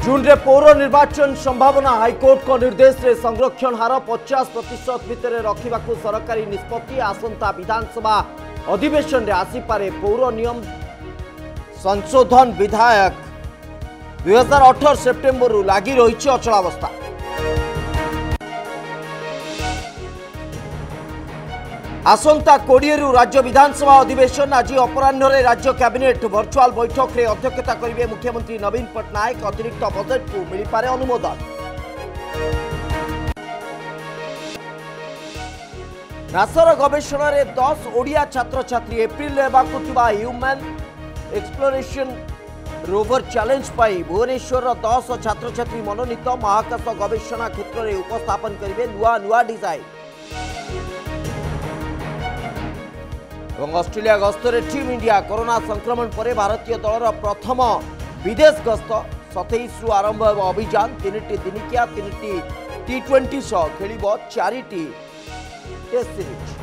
जून रे पौर निर्वाचन संभावना हाईकोर्ट को निर्देश रे संरक्षण हार 50% भितर रखा सरकारी निष्पत्ति आसंता विधानसभा अधिवेशन रे आसीपारे पौर नियम संशोधन विधायक 2018 सेप्टेम्बर लगी रही अचलावस्था। आसंता 20 रु राज्य विधानसभा अधिवेशन आज अपराह्न राज्य कैबिनेट वर्चुआल बैठक रे अध्यक्षता करेंगे मुख्यमंत्री नवीन पट्टनायक। अतिरिक्त बजेट को मिल पारे अनुमोदन। नासर गवेषणा रे 10 ओडिया छात्र छात्री एप्रिल होगा ह्यूमन एक्सप्लोरेशन रोवर चैलेंज पाई भुवनेश्वर 10 छात्र छात्री मनोनीत महाकाश गवेषणा क्षेत्र में उपस्थापन करेंगे नुआ नुआ डिजाइन। ऑस्ट्रेलिया गस्तर टीम इंडिया कोरोना संक्रमण पर भारतीय दलर प्रथम विदेश गस्त 27 रु आरंभ हो अभियान। 3टी दिनिकिया 3टी T20 खेल 4टी टेस्ट सीरीज।